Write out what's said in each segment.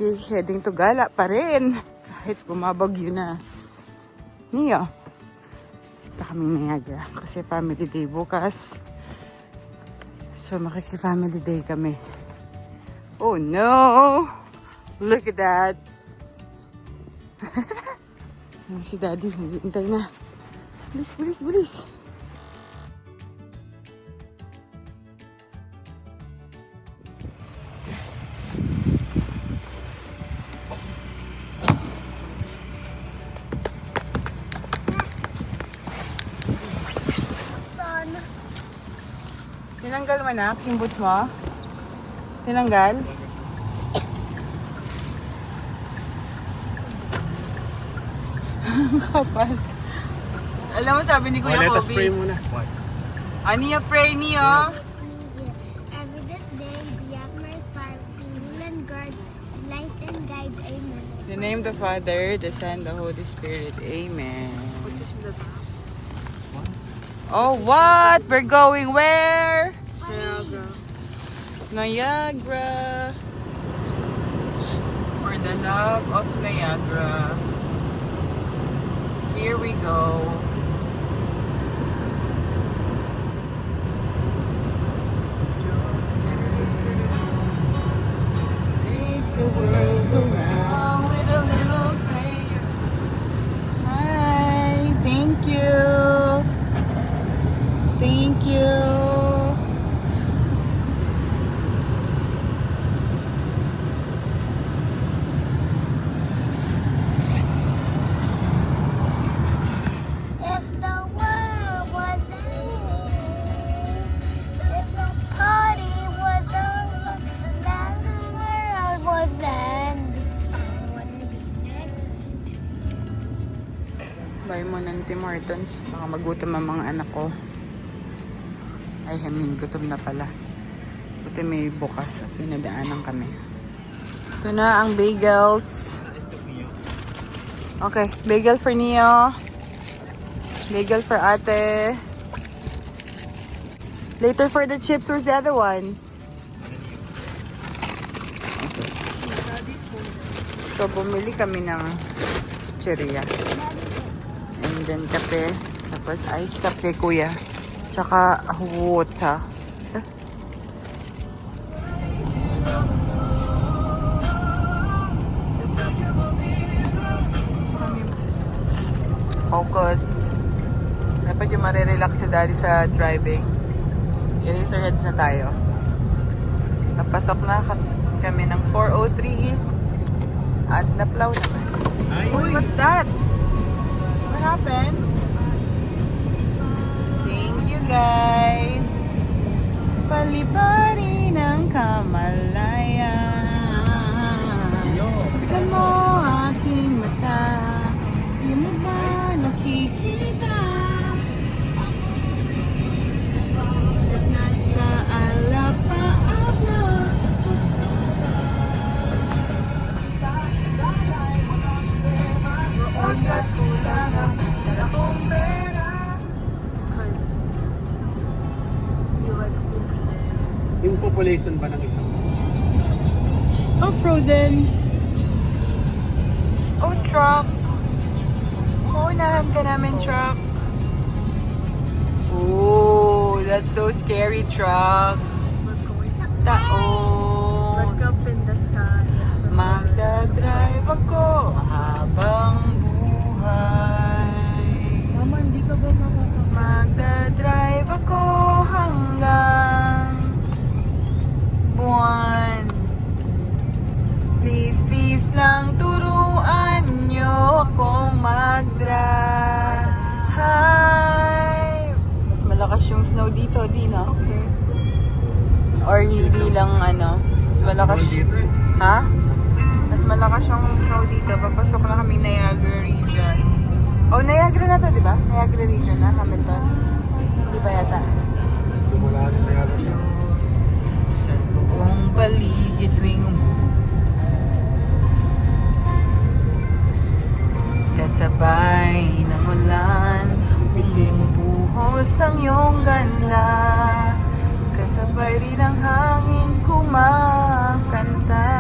We're heading to gala pa rin. Kahit bumabagyo na. Niyo. Punta kaming Niagara kasi family day bukas. So makiki-family day kami. Oh no! Look at that! Si Daddy, hintay na. Bilis, bilis, bilis! Tinanggal mo na, yung boots mo? Tinanggal? Kapal. Alam mo, sabi ni Kuya Kobe. Spray muna. Ano yung pray niyo? Every this day, be at my fire, rule and guard, light and guide. Amen. In the name of the Father, the Son, the Holy Spirit. Amen. Oh, what? We're going where? Niagara. Niagara. For the love of Niagara. Here we go. Take the world around with a little prayer. Hi, thank you. Thank you. If the world was ending, if the party was over, that's the world was ending. I wanna be next. Buy mo ng Tim Hortons. Baka magutom ang mga anak ko. Ay, gutom na pala. Buti may bukas at pinadaanan kami. Ito na ang bagels. Okay, bagel for Neo. Bagel for ate. Later for the chips. Where's the other one? So, bumili kami ng chicheria. And then kape. Tapos ice kape, kuya. Tsaka water. Focus. Dapat yung marirelax si Daddy sa driving. Eraserheads na tayo. Napasok na kami ng 403 at naplaw naman. Uy, what's that? What happened? Thank you guys. Palibari ng kamalayan. Tignan mo aking mata. Di mo ba nakikita? Nasa alapaap na. Pagkat kulang ang dala kong pera. Yung population ba ng isang? Oh, frozen. Oh, truck. Unahan ka namin, truck. Oh, that's so scary, truck. Taon. Look up in the sky. Magdadrive ako habang buhay. Mama, hindi ka ba makakapag? Magdadrive ako hanggang buwan. Please, please lang turuan nyo akong mag-drive. Mas malakas yung snow dito, di no? Okay. Or hindi lang ano, mas malakas. Ha? Mas malakas yung snow dito. Papasok na kami Niagara region. Oh, Niagara na to, di ba? Niagara region na, Hamilton. Hindi ba yata? Simula na yata siya. Sa buong paligid tuwing kasabay ng ulan, bumubuhos ang iyong ganda. Kasabay rin ang hangin kumakanta.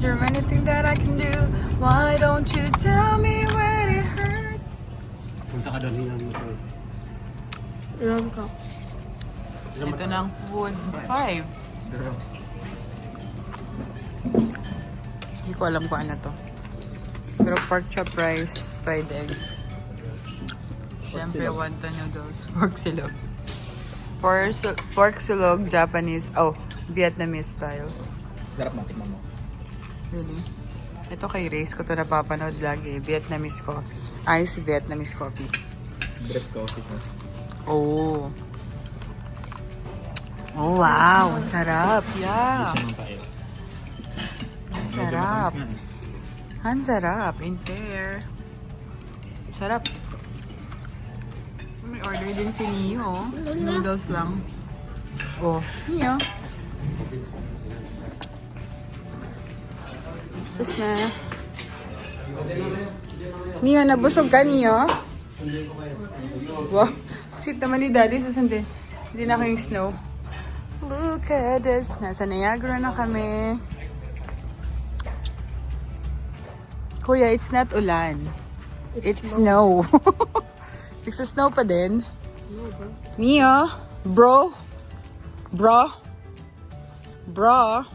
there anything that I can do? Why don't you tell me when it hurts? Punta ka doon, hinang mo ito. Ilan ka? Ito na ang food. 5. Hindi ko alam kung ano to. Pero pork chop rice, fried egg. Siyempre, wonton noodles. Pork silog. Pork silog, Japanese. Oh, Vietnamese style. Sarap matikman mo. Really? Ito kay Race ko to napapanood lagi. Vietnamese coffee. Ice Vietnamese coffee. Bread coffee ko. Oh. Oh, wow. Ang sarap. Yeah. Siya ng tayo. Ang sarap. Ang sarap. In fair. Sarap. May order din si Neo. Noodles lang. Oh, Neo. Tapos na. Neo, nabusog ka, Neo? Wow. Sweet naman ni Daddy. Susundin. Hindi na ako yung snow. Look at this. Nasa Niagara na kami. Kuya, it's not ulan. It's snow. It's a snow pa din. Neo? Bro? Bro? Bro?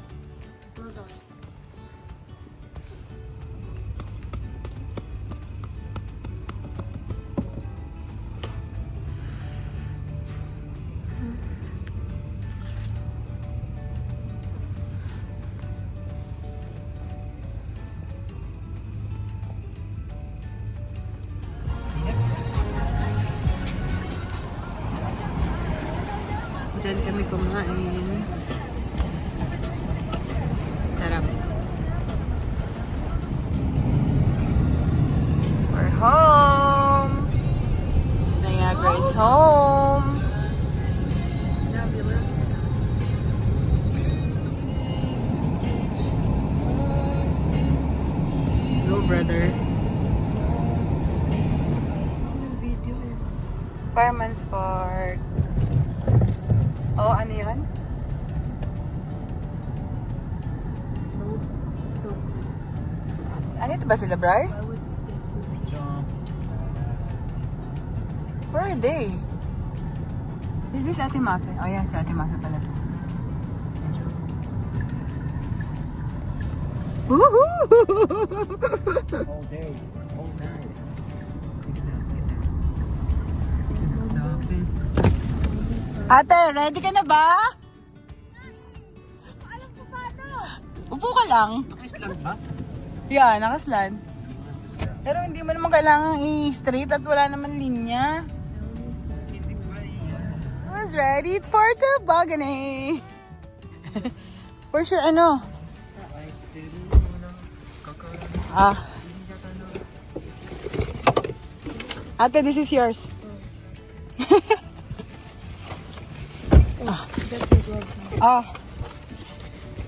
Diyan kami kumain. Sarap. We're home. Niagara is home. Go, brother. Fireman's Park. Oh, ano yun? Ano ito ba sila, Bri? Where are they? Is this Ate Mafe? Oh, yeah, si Ate Mafe pala. Woohoo! All day. All night. Ate, ready ka na ba? Alam ko paano. Upo ka lang. Naka-island ba? Yeah, nakaslan. Pero hindi mo naman kailangan i-straight at wala naman linya. I was ready for tobogganing. For sure, ano? Ate, this is yours.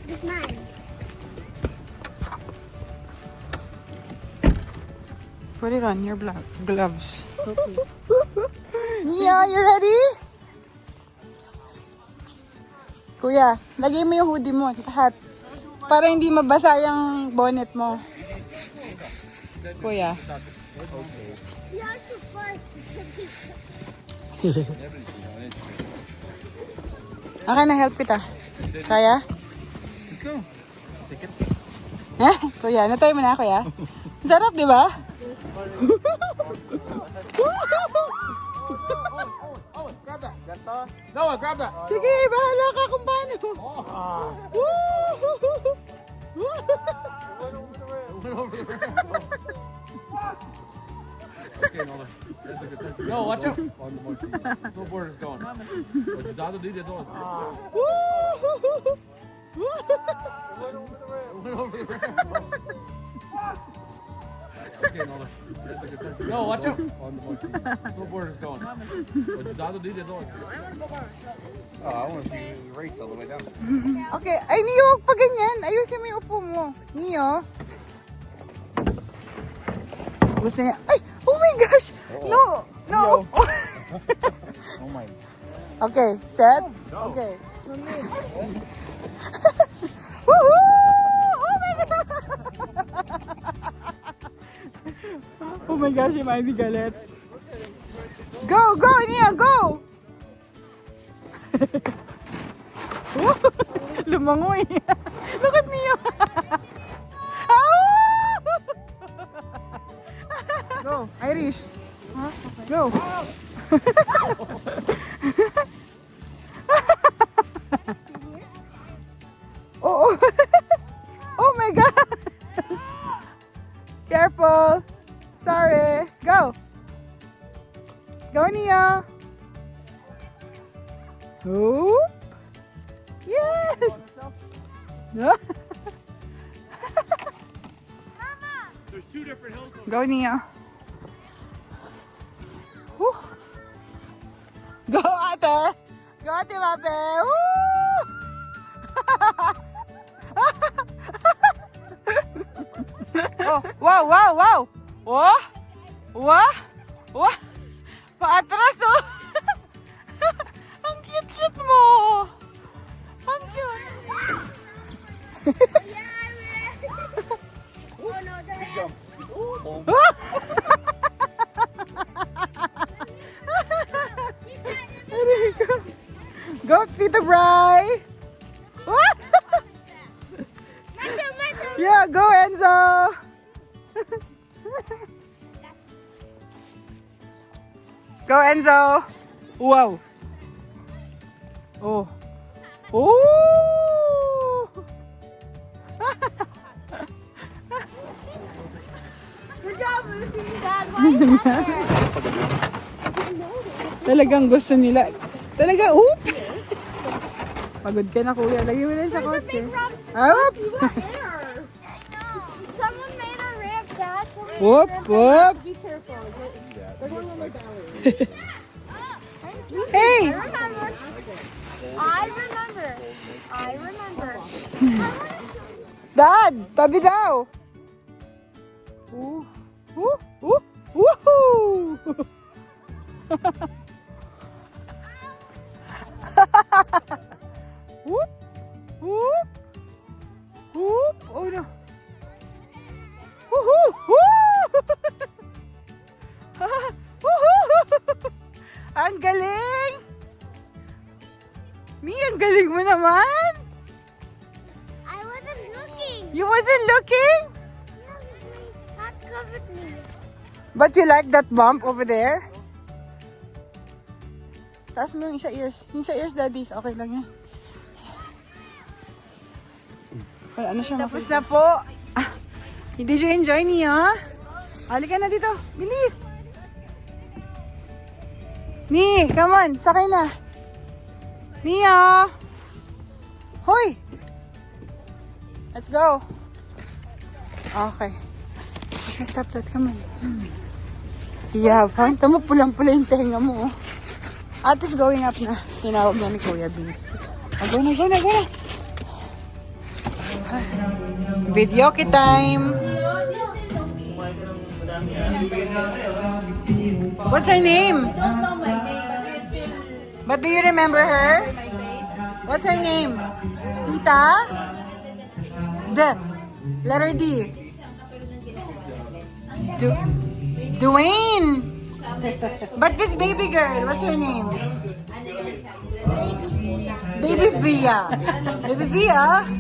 It's mine. Put it on your gloves. Okay. Nia, you ready? Kuya, lagay mo yung hoodie mo, hat. Para hindi mabasa yung bonnet mo. Kuya. You have to first. Okay na, help kita. Kaya? Let's go. Take it. Eh, kuya, natry mo na, kuya. Sarap, di ba? Grab that. Noah, grab that. Sige, bahala ka kung paano. Okay, Noah. Yo, watch out. On the monkey. Snowboard is going. Cuidado dele, Noah. Okay, Noah. Yo, watch out. On the monkey. Snowboard is going. Cuidado dele, Noah. Oh, I want to see you race all the way down. Okay, ay Neo, huwag pa ganyan. Ayusin mo yung upo mo. Neo. Gusto niya, ay, oh my gosh. No, no. Oh my. Okay, set? Okay. Woohoo! Oh my God! my gosh, si Miley galit. Go, go, Nia, go! Lumangoy. Look at Nia. Go, Irish. Go. Oh, oh. Oh my God. Careful. Sorry. Go. Go, Nia. Oop. Yes. There's two different hills. Go, Nia. Woo. Go, ate. Go, ate, mape. Woo. Oh, wow, wow, wow. Wow. Wow. Wow. Paatras, oh. Ang cute-cute mo. Ang cute. Go, Tita Bri. Yeah, go, Enzo. Go, Enzo. Wow. Oh. Oh. Good job, Lucy. Dad, why is that there? Talagang gusto nila. Talaga, oop. Pagod ka na, kuya. Lagi mo na sa There's a kotse. big rock. Up. Air. I know. Someone made a ramp, Dad. Someone Whoop, made a ramp. whoop. Be careful. They're going on the valley. Hey. I remember. I remember. I remember. Dad, tabi daw. Ooh. Ooh. Ooh. Woohoo. Whoop. Whoop. Whoop. Oh no. Woohoo. Woo. Woohoo. Ang galing. Mi, ang galing mo naman. I wasn't looking. You wasn't looking? That covered me. But you like that bump over there? Taas mo yung isa ears. Yung isa ears, Daddy. Okay lang yan. Wala na siya. Tapos na po. Ah, did you enjoy niya? Halika na dito. Bilis. Ni, come on. Sakay na. Nia. Hoy. Let's go. Okay. Okay, stop that. Come on. Yeah, fine. Tama, pulang-pula yung tenga mo. Ate is going up na. Tinawag na ni Kuya Vince. Go na, go na, go na. Video time. What's her name? Don't know my name, but you're still But do you remember her? my face. What's her name? Tita? D. Letter D. Dwayne. But this baby girl, what's her name? Baby Thea. Baby Thea?